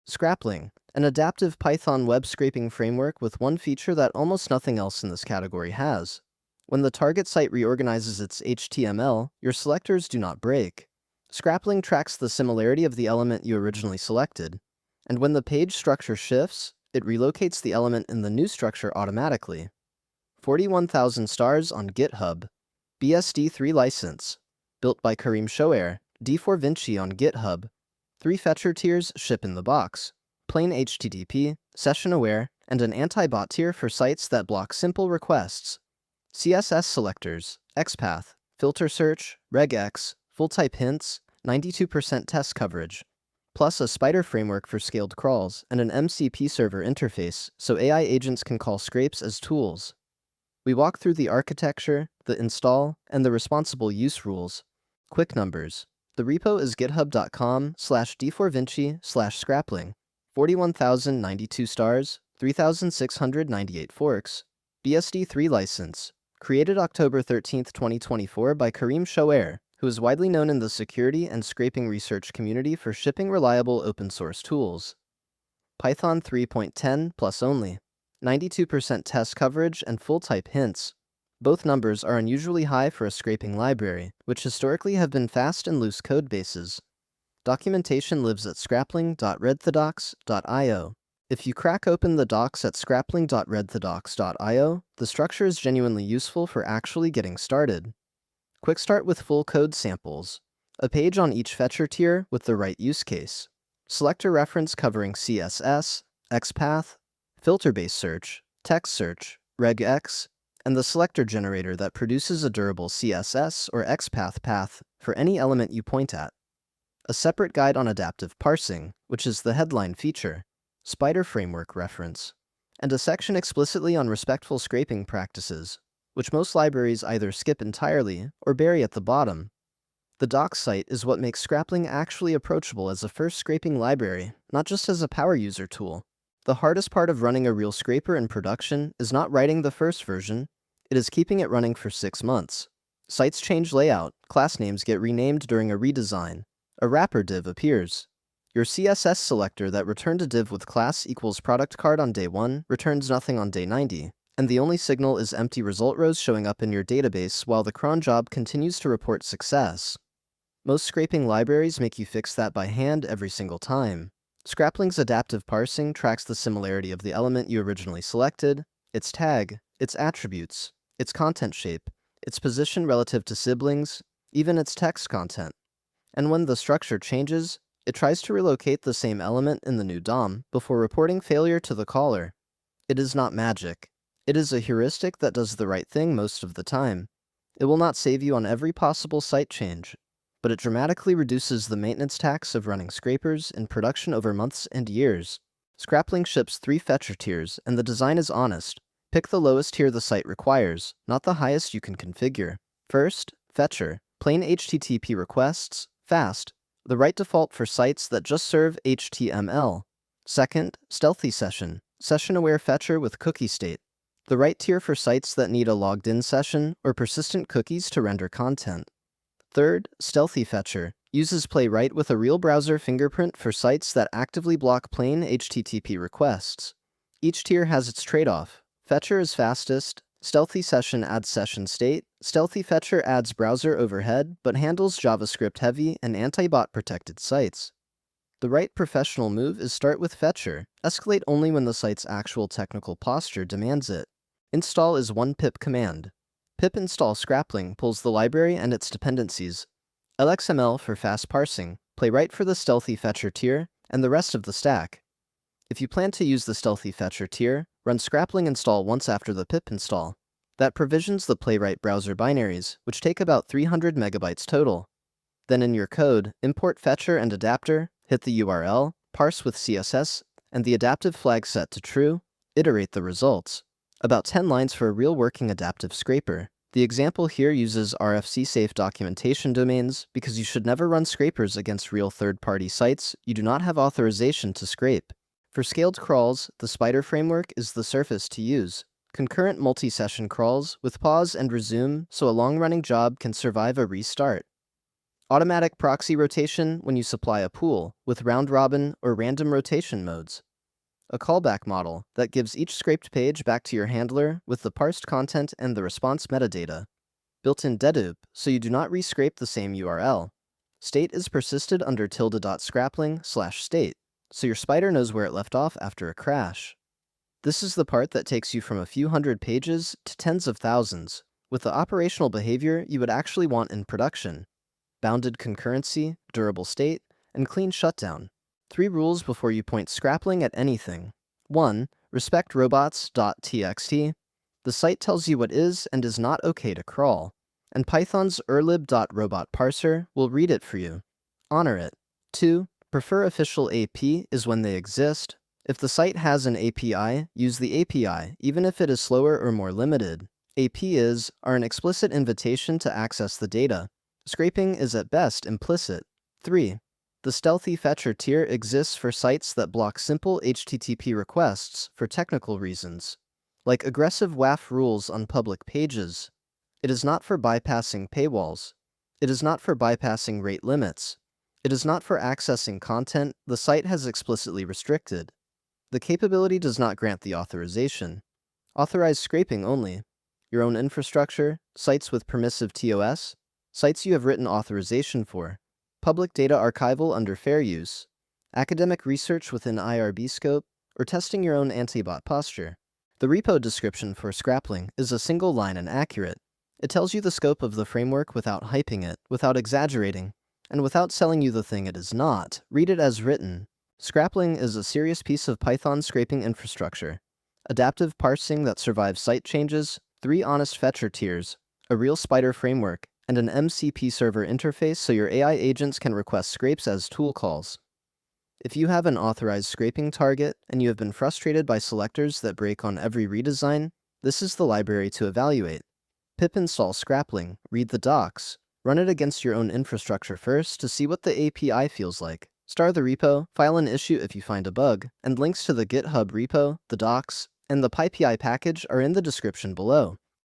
Scrapling, an adaptive Python web scraping framework with one feature that almost nothing else in this category has. When the target site reorganizes its HTML, your selectors do not break. Scrapling tracks the similarity of the element you originally selected, and when the page structure shifts, it relocates the element in the new structure automatically. 41,000 stars on GitHub. BSD3 license. Built by Karim Shoair, D4Vinci on GitHub. 3 fetcher tiers ship in the box. Plain HTTP, session-aware, and an anti-bot tier for sites that block simple requests. CSS Selectors, XPath, filter search, regex, full-type hints, 92% test coverage, plus a spider framework for scaled crawls and an MCP server interface so AI agents can call scrapes as tools. We walk through the architecture, the install, and the responsible use rules. Quick numbers. The repo is github.com/d4vinci/scrapling. 41,092 stars, 3,698 forks. BSD3 license. Created October 13, 2024 by Karim Shoair, who is widely known in the security and scraping research community for shipping reliable open-source tools. Python 3.10 plus only. 92% test coverage and full-type hints. Both numbers are unusually high for a scraping library, which historically have been fast and loose code bases. Documentation lives at scrapling.readthedocs.io. If you crack open the docs at scrapling.readthedocs.io, the structure is genuinely useful for actually getting started. Quick start with full code samples. A page on each fetcher tier with the right use case. Selector reference covering CSS, XPath, filter-based search, text search, regex, and the selector generator that produces a durable CSS or XPath path for any element you point at. A separate guide on adaptive parsing, which is the headline feature, spider framework reference, and a section explicitly on respectful scraping practices, which most libraries either skip entirely or bury at the bottom. The docs site is what makes Scrapling actually approachable as a first scraping library, not just as a power user tool. The hardest part of running a real scraper in production is not writing the first version, it is keeping it running for 6 months. Sites change layout, class names get renamed during a redesign, a wrapper div appears. Your CSS selector that returned a div with class equals product card on day 1 returns nothing on day 90, and the only signal is empty result rows showing up in your database while the cron job continues to report success. Most scraping libraries make you fix that by hand every single time. Scrapling's adaptive parsing tracks the similarity of the element you originally selected, its tag, its attributes, its content shape, its position relative to siblings, even its text content. And when the structure changes, it tries to relocate the same element in the new DOM before reporting failure to the caller. It is not magic. It is a heuristic that does the right thing most of the time. It will not save you on every possible site change, but it dramatically reduces the maintenance tax of running scrapers in production over months and years. Scrapling ships 3 fetcher tiers, and the design is honest. Pick the lowest tier the site requires, not the highest you can configure. First, fetcher, plain HTTP requests, fast, the right default for sites that just serve HTML. Second, stealthy session, session-aware fetcher with cookie state, the right tier for sites that need a logged-in session or persistent cookies to render content. Third, StealthyFetcher, uses playwright with a real browser fingerprint for sites that actively block plain HTTP requests. Each tier has its trade-off. Fetcher is fastest, Stealthy Session adds session state, StealthyFetcher adds browser overhead but handles JavaScript-heavy and anti-bot protected sites. The right professional move is start with Fetcher, escalate only when the site's actual technical posture demands it. Install is one pip command. Pip install Scrapling pulls the library and its dependencies. LXML for fast parsing, playwright for the StealthyFetcher tier, and the rest of the stack. If you plan to use the StealthyFetcher tier, run Scrapling install once after the pip install. That provisions the playwright browser binaries, which take about 300 megabytes total. Then in your code, import fetcher and adapter, hit the URL, parse with CSS, and the adaptive flag set to true, iterate the results. About 10 lines for a real working adaptive scraper. The example here uses RFC-safe documentation domains because you should never run scrapers against real third-party sites you do not have authorization to scrape. For scaled crawls, the spider framework is the surface to use. Concurrent multi-session crawls with pause and resume so a long-running job can survive a restart. Automatic proxy rotation when you supply a pool with round-robin or random rotation modes. A callback model that gives each scraped page back to your handler with the parsed content and the response metadata. Built-in dedupe, so you do not rescrape the same URL. State is persisted under ~scrapling/state, so your spider knows where it left off after a crash. This is the part that takes you from a few hundred pages to tens of thousands, with the operational behavior you would actually want in production. Bounded concurrency, durable state, and clean shutdown. 3 rules before you point Scrapling at anything. 1. Respect robots.txt. The site tells you what is and is not okay to crawl, and Python's erlib.robot parser will read it for you. Honor it. 2. Prefer official AP is when they exist. If the site has an API, use the API, even if it is slower or more limited. APIs are an explicit invitation to access the data. Scraping is at best implicit. 3. The StealthyFetcher tier exists for sites that block simple HTTP requests for technical reasons, like aggressive WAF rules on public pages. It is not for bypassing paywalls. It is not for bypassing rate limits. It is not for accessing content the site has explicitly restricted. The capability does not grant the authorization. Authorize scraping only. Your own infrastructure, sites with permissive TOS, sites you have written authorization for, public data archival under fair use, academic research within IRB scope, or testing your own antibot posture. The repo description for Scrapling is a single line and accurate. It tells you the scope of the framework without hyping it, without exaggerating, and without selling you the thing it is not. Read it as written. Scrapling is a serious piece of Python scraping infrastructure. Adaptive parsing that survives site changes, 3 honest fetcher tiers, a real spider framework, and an MCP server interface so your AI agents can request scrapes as tool calls. If you have an authorized scraping target and you have been frustrated by selectors that break on every redesign, this is the library to evaluate. Pip install Scrapling, read the docs, run it against your own infrastructure first to see what the API feels like. Star the repo, file an issue if you find a bug, and links to the GitHub repo, the docs, and the PyPI package are in the description below.